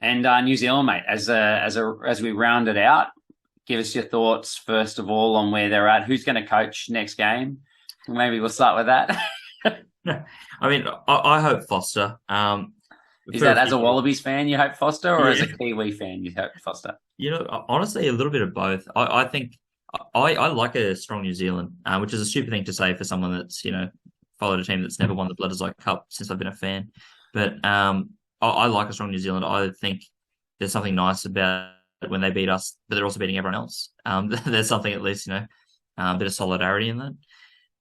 And New Zealand, mate, as we round it out, give us your thoughts first of all on where they're at. Who's going to coach next game? Maybe we'll start with that. I mean, I hope Foster. Is that as a Wallabies fan you hope Foster, or as a Kiwi fan you hope Foster? Honestly, a little bit of both. I think I like a strong New Zealand, which is a stupid thing to say for someone that's followed a team that's never won the Bledisloe Cup since I've been a fan. But I like a strong New Zealand. I think there's something nice about when they beat us, but they're also beating everyone else. There's something at least, a bit of solidarity in that.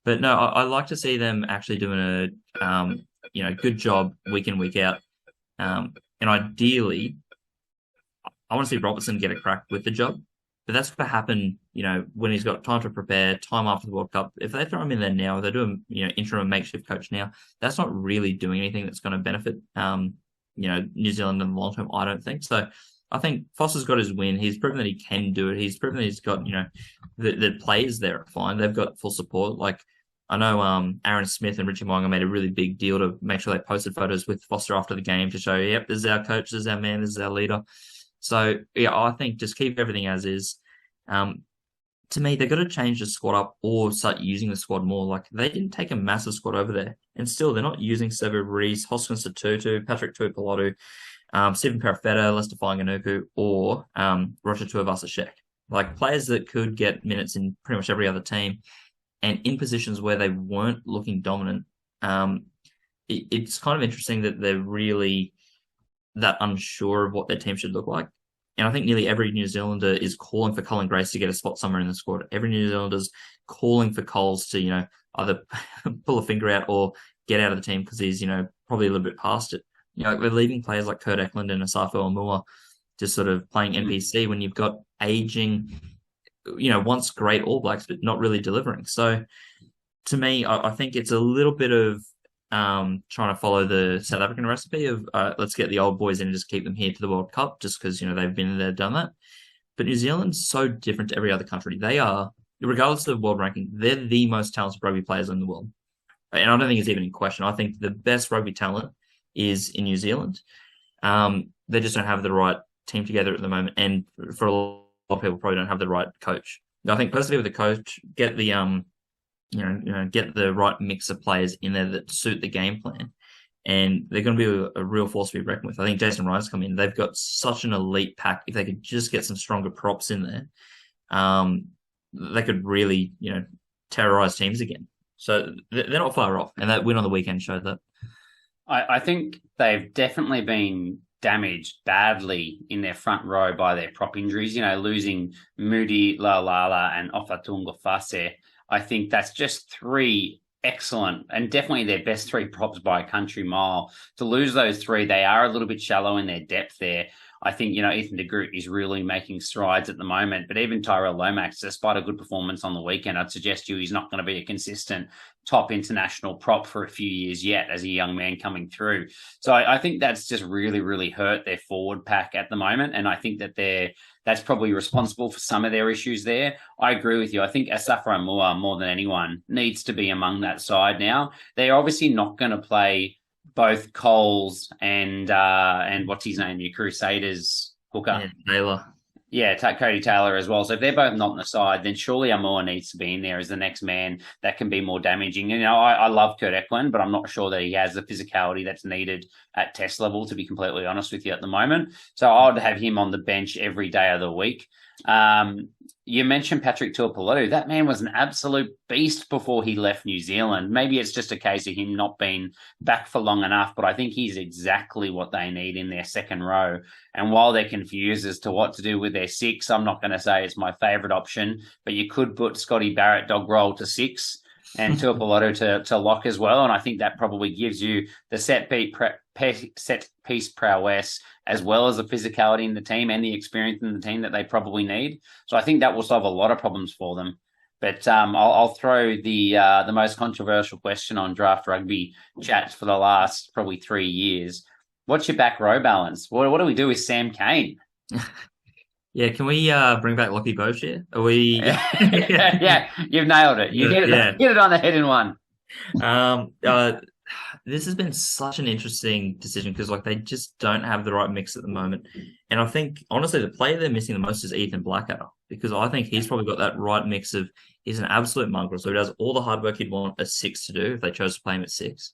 But no, I like to see them actually doing a good job week in, week out. And ideally, I want to see Robertson get a crack with the job. But that's going to happen, when he's got time to prepare, time after the World Cup. If they throw him in there now, if they do him, interim and makeshift coach now, that's not really doing anything that's going to benefit, New Zealand in the long term, I don't think. So I think Foster's got his win. He's proven that he can do it. He's proven that he's got, the players there are fine. They've got full support. Like, I know Aaron Smith and Richie Mo'unga made a really big deal to make sure they posted photos with Foster after the game to show, yep, this is our coach, this is our man, this is our leader. So, yeah, I think just keep everything as is. To me, they've got to change the squad up or start using the squad more. Like, they didn't take a massive squad over there. And still, they're not using Sevu Reece, Hoskins Tututu, Patrick Tuipulotu, Stephen Perifetta, Lester Fainga'anuku, or Roger Tuivasa-Sheck. Like, players that could get minutes in pretty much every other team. And in positions where they weren't looking dominant, it's kind of interesting that they're really that unsure of what their team should look like. And I think nearly every New Zealander is calling for Colin Grace to get a spot somewhere in the squad. Every New Zealander's calling for Coles to, either pull a finger out or get out of the team because he's, probably a little bit past it. We're leaving players like Kurt Eklund and Asafo Amua just sort of playing NPC when you've got aging, once great All Blacks, but not really delivering. So to me, I think it's a little bit of trying to follow the South African recipe of let's get the old boys in and just keep them here to the World Cup just because, they've been there, done that. But New Zealand's so different to every other country. They are, regardless of the world ranking, they're the most talented rugby players in the world. And I don't think it's even in question. I think the best rugby talent is in New Zealand. They just don't have the right team together at the moment. And for a lot of people, probably don't have the right coach. I think personally with the coach, get the get the right mix of players in there that suit the game plan. And they're going to be a real force to be reckoned with. I think Jason Ryan's come in. They've got such an elite pack. If they could just get some stronger props in there, they could really, terrorize teams again. So they're not far off. And that win on the weekend showed that. I think they've definitely been damaged badly in their front row by their prop injuries. Losing Moody, Laulala and Ofatunga Fase. I think that's just three excellent and definitely their best three props by a country mile. To lose those three, they are a little bit shallow in their depth there. I think, Ethan de Groot is really making strides at the moment, but even Tyrell Lomax, despite a good performance on the weekend, I'd suggest he's not going to be a consistent top international prop for a few years yet as a young man coming through. So I think that's just really, really hurt their forward pack at the moment. And I think that that's probably responsible for some of their issues there. I agree with you. I think Asafo Amua, more than anyone, needs to be among that side now. They're obviously not going to play both Coles and what's his name, your Crusaders hooker. Yeah, Taylor. Yeah, Cody Taylor as well. So if they're both not on the side, then surely Amua needs to be in there as the next man that can be more damaging. I love Kurt Eklund, but I'm not sure that he has the physicality that's needed at test level, to be completely honest with you at the moment. So I would have him on the bench every day of the week. You mentioned Patrick Tuipulotu. That man was an absolute beast before he left New Zealand. Maybe it's just a case of him not being back for long enough, but I think he's exactly what they need in their second row. And while they're confused as to what to do with their six, I'm not going to say it's my favourite option, but you could put Scotty Barrett dog roll to six and Tuipulotu to lock as well. And I think that probably gives you the set piece prowess as well as the physicality in the team and the experience in the team that they probably need. So I think that will solve a lot of problems for them. But I'll throw the most controversial question on Draft Rugby chats for the last probably 3 years. What's your back row balance? What do we do with Sam Cane? Yeah, can we bring back Lockie Bowshire? Are we? Yeah, you've nailed it. You hit it on the head in one. This has been such an interesting decision because like they just don't have the right mix at the moment. And I think honestly the player they're missing the most is Ethan Blackadder because I think he's probably got that right mix of he's an absolute mongrel. So he does all the hard work you'd want a six to do if they chose to play him at six.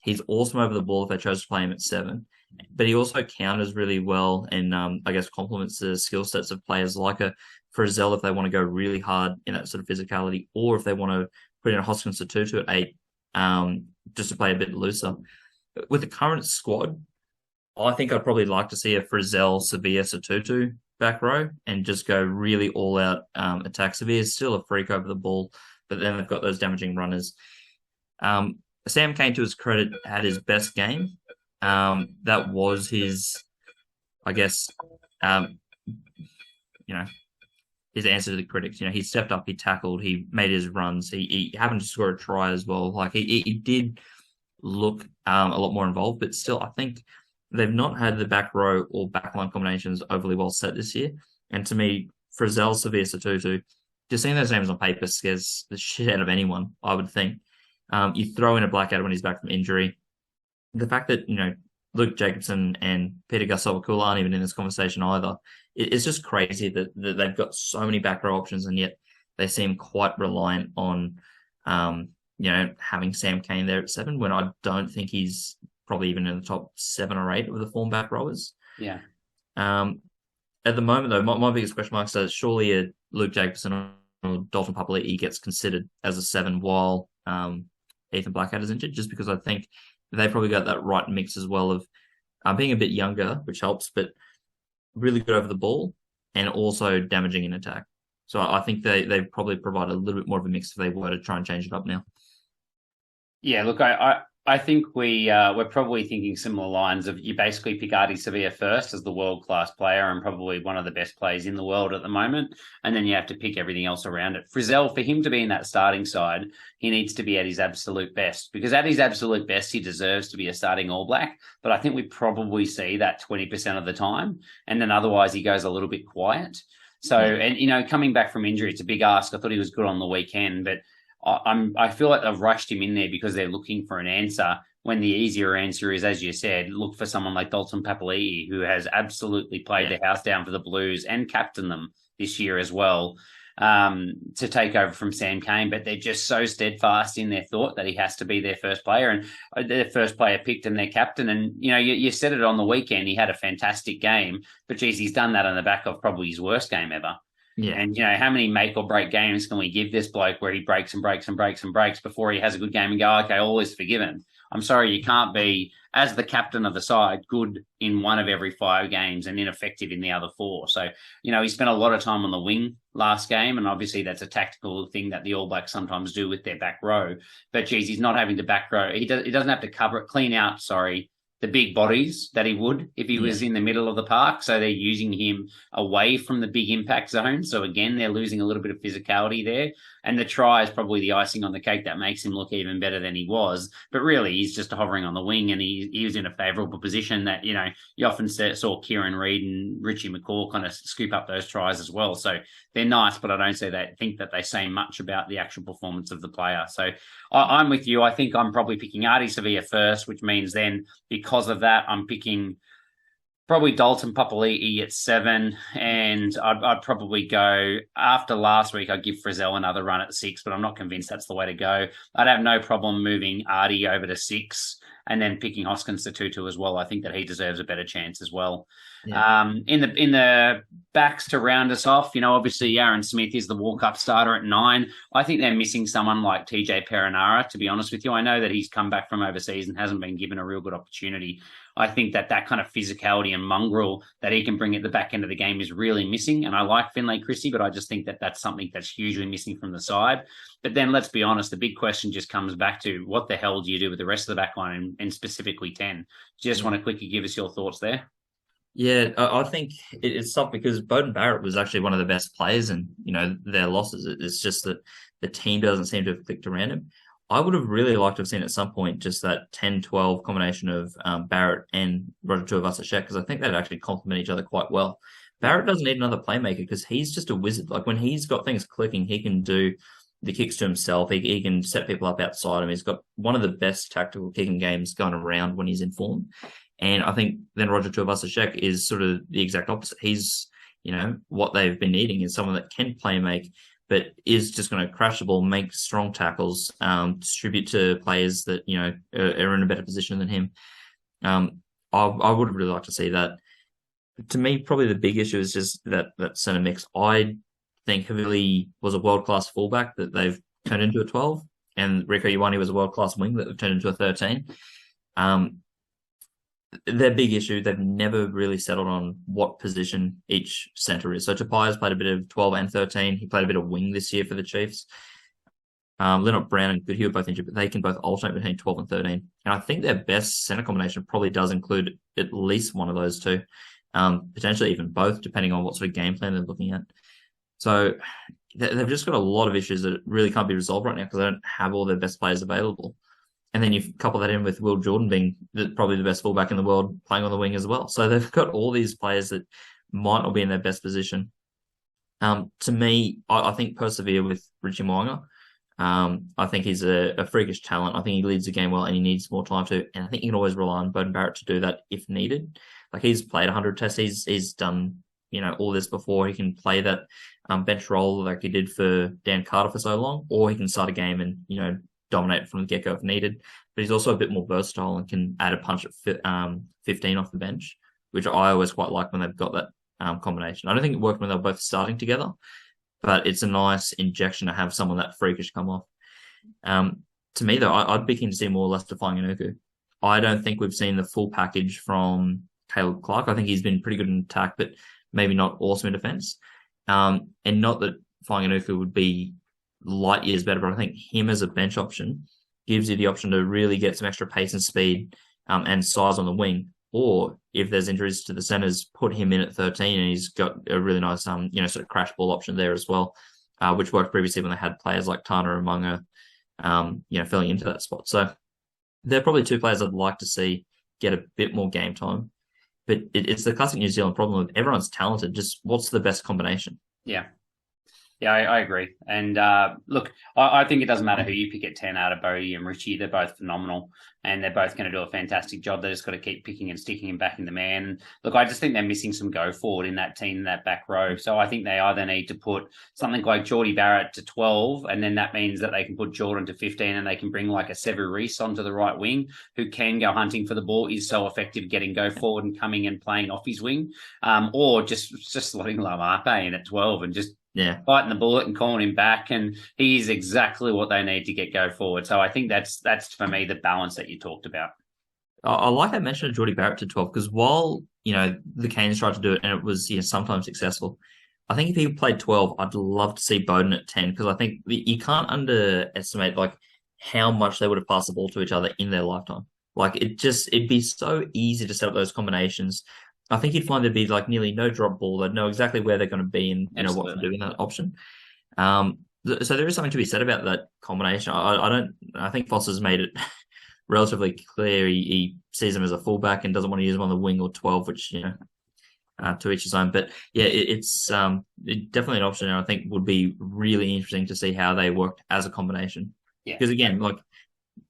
He's awesome over the ball if they chose to play him at seven. But he also counters really well and I guess complements the skill sets of players like a Frizzell if they want to go really hard in that sort of physicality, or if they want to put in a Hoskins Tutu at eight, just to play a bit looser. With the current squad, I think I'd probably like to see a Frizzell, Sevilla, Satutu back row and just go really all out attack. Sevilla's still a freak over the ball, but then they've got those damaging runners. Sam Cane, to his credit, had his best game. That was his, I guess, his answer to the critics. He stepped up, he tackled, he made his runs, he happened to score a try as well. Like he did look a lot more involved, but still, I think they've not had the back row or backline combinations overly well set this year. And to me, Frizzell, Sevilla, Satutu, just seeing those names on paper scares the shit out of anyone, I would think. You throw in a Blackadder when he's back from injury. The fact that, Luke Jacobson and Peter Gasol aren't even in this conversation either. It's just crazy that they've got so many back row options and yet they seem quite reliant on, having Sam Cane there at seven when I don't think he's probably even in the top 7 or 8 of the form back rowers. Yeah. At the moment, though, my biggest question mark is surely Luke Jacobson or Dalton Papali'i gets considered as a 7 while Ethan Blackadder's injured, just because I think they probably got that right mix as well of being a bit younger, which helps, but really good over the ball and also damaging in attack. So I think they probably provide a little bit more of a mix if they were to try and change it up now. Yeah, look, I think we're probably thinking similar lines of you basically pick Ardie Savea first as the world-class player and probably one of the best players in the world at the moment, and then you have to pick everything else around it. Frizzell, for him to be in that starting side, he needs to be at his absolute best, because at his absolute best, he deserves to be a starting All Black, but I think we probably see that 20% of the time, and then otherwise he goes a little bit quiet. So, and, coming back from injury, it's a big ask. I thought he was good on the weekend, but I feel like they've rushed him in there because they're looking for an answer when the easier answer is, as you said, look for someone like Dalton Papali'i, who has absolutely played the house down for the Blues and captained them this year as well, to take over from Sam Cane. But they're just so steadfast in their thought that he has to be their first player, and their first player picked and their captain. And, you said it on the weekend, he had a fantastic game, but geez, he's done that on the back of probably his worst game ever. Yeah. And, how many make or break games can we give this bloke where he breaks and breaks and breaks and breaks before he has a good game and go, okay, all is forgiven? I'm sorry, you can't be, as the captain of the side, good in one of every 5 games and ineffective in the other 4. So, he spent a lot of time on the wing last game, and obviously that's a tactical thing that the All Blacks sometimes do with their back row. But, geez, he's not having to back row. He doesn't have to clean out, the big bodies that he would if he was in the middle of the park. So they're using him away from the big impact zone. So again, they're losing a little bit of physicality there. And the try is probably the icing on the cake that makes him look even better than he was. But really, he's just hovering on the wing, and he was in a favourable position that, you often saw Kieran Reid and Richie McCaw kind of scoop up those tries as well. So they're nice, but I don't think that they say much about the actual performance of the player. So I'm with you. I think I'm probably picking Ardie Savea first, which means then because of that, I'm picking probably Dalton Papali'i at 7, and I'd probably go, after last week, I'd give Frizzell another run at 6, but I'm not convinced that's the way to go. I'd have no problem moving Ardie over to 6 and then picking Hoskins Tutu as well. I think that he deserves a better chance as well. Yeah. In the backs to round us off, obviously Aaron Smith is the walk-up starter at 9. I think they're missing someone like TJ Perenara, to be honest with you. I know that he's come back from overseas and hasn't been given a real good opportunity. I think that kind of physicality and mongrel that he can bring at the back end of the game is really missing. And I like Finlay Chrissy, but I just think that that's something that's hugely missing from the side. But then let's be honest, the big question just comes back to what the hell do you do with the rest of the back line and specifically 10? Just want to quickly give us your thoughts there. Yeah, I think it's tough because Beauden Barrett was actually one of the best players in, their losses. It's just that the team doesn't seem to have clicked around him. I would have really liked to have seen at some point just that 10-12 combination of Barrett and Roger Tuivasa-Sheck, because I think they'd actually complement each other quite well. Barrett doesn't need another playmaker because he's just a wizard. Like when he's got things clicking, he can do the kicks to himself. He can set people up outside him. He's got one of the best tactical kicking games going around when he's in form. And I think then Roger Tuivasa-Sheck is sort of the exact opposite. He's, what they've been needing is someone that can play make, but is just going to crash the ball, make strong tackles, distribute to players that, are in a better position than him. I would really like to see that. To me, probably the big issue is just that centre mix. I think Havili was a world-class fullback that they've turned into a 12, and Rieko Ioane was a world-class wing that they've turned into a 13. Their big issue, they've never really settled on what position each centre is. So Tapaia's played a bit of 12 and 13. He played a bit of wing this year for the Chiefs. Leonard Brown and Goodhue are both injured, but they can both alternate between 12 and 13. And I think their best centre combination probably does include at least one of those two, potentially even both, depending on what sort of game plan they're looking at. So they've just got a lot of issues that really can't be resolved right now because they don't have all their best players available. And then you couple that in with Will Jordan being probably the best fullback in the world playing on the wing as well. So they've got all these players that might not be in their best position. To me, I think persevere with Richie Mo'unga. I think he's a freakish talent. I think he leads the game well and he needs more time to. And I think you can always rely on Beauden Barrett to do that if needed. Like he's played 100 tests. He's done, all this before. He can play that bench role like he did for Dan Carter for so long, or he can start a game and, dominate from the get-go if needed. But he's also a bit more versatile and can add a punch at 15 off the bench, which I always quite like when they've got that combination. I don't think it worked when they were both starting together, but it's a nice injection to have someone that freakish come off. To me, though, I'd be keen to see more Lester Fainga'anuku. I don't think we've seen the full package from Caleb Clark. I think he's been pretty good in attack, but maybe not awesome in defence. And not that Fainga'anuku would be light years better, but I think him as a bench option gives you the option to really get some extra pace and speed and size on the wing. Or if there's injuries to the centres, put him in at 13 and he's got a really nice, sort of crash ball option there as well, which worked previously when they had players like Tana and Munga, filling into that spot. So they're probably two players I'd like to see get a bit more game time. But it's the classic New Zealand problem of everyone's talented. Just what's the best combination? Yeah. Yeah, I agree. And look, I think it doesn't matter who you pick at 10 out of Bodie and Richie. They're both phenomenal and they're both going to do a fantastic job. They just got to keep picking and sticking and backing the man. Look, I just think they're missing some go forward in that team, in that back row. So I think they either need to put something like Geordie Barrett to 12, and then that means that they can put Jordan to 15 and they can bring like a Sevu Reece onto the right wing who can go hunting for the ball, is so effective getting go forward and coming and playing off his wing, or just slotting Lamarpe in at 12 and just biting the bullet and calling him back, and he is exactly what they need to get go forward. So I think that's for me the balance that you talked about. I like I mentioned Geordie Barrett to 12 because while the Canes tried to do it and it was sometimes successful, I think if he played 12, I'd love to see Beauden at 10 because I think you can't underestimate like how much they would have passed the ball to each other in their lifetime. Like it'd be so easy to set up those combinations. I think you'd find there'd be like nearly no drop ball. They'd know exactly where they're going to be and what to do in that option. So there is something to be said about that combination. I think Foster's made it relatively clear he sees him as a fullback and doesn't want to use him on the wing or 12, which to each his own. But yeah, it's definitely an option, and I think would be really interesting to see how they worked as a combination. Yeah. Because again, like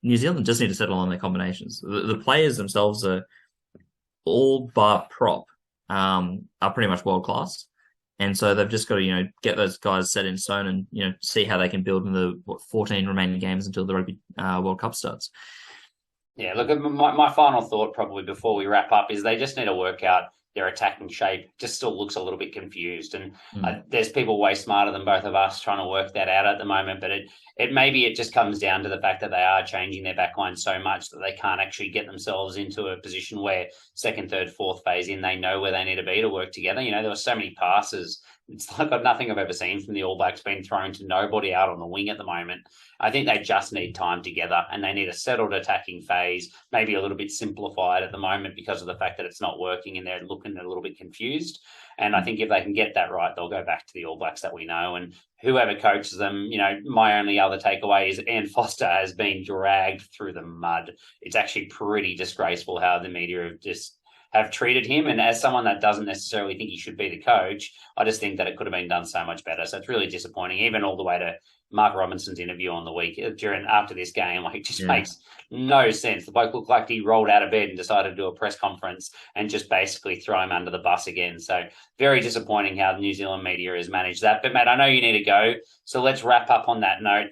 New Zealand just need to settle on their combinations. The players themselves are all bar prop are pretty much world class, and so they've just got to get those guys set in stone and see how they can build in the 14 remaining games until the Rugby World Cup starts. Yeah, look, my final thought probably before we wrap up is they just need to work out their attacking shape. Just still looks a little bit confused, and there's people way smarter than both of us trying to work that out at the moment. But it just comes down to the fact that they are changing their backline so much that they can't actually get themselves into a position where second, third, fourth phase in they know where they need to be to work together. There were so many passes. It's like nothing I've ever seen from the All Blacks being thrown to nobody out on the wing at the moment. I think they just need time together and they need a settled attacking phase, maybe a little bit simplified at the moment because of the fact that it's not working and they're looking a little bit confused. And I think if they can get that right, they'll go back to the All Blacks that we know. And whoever coaches them, my only other takeaway is Ian Foster has been dragged through the mud. It's actually pretty disgraceful how the media have treated him. And as someone that doesn't necessarily think he should be the coach, I just think that it could have been done so much better. So it's really disappointing, even all the way to Mark Robinson's interview on the week after this game. Like, it just makes no sense. The bloke looked like he rolled out of bed and decided to do a press conference and just basically throw him under the bus again. So very disappointing how the New Zealand media has managed that. But, Matt, I know you need to go, so let's wrap up on that note.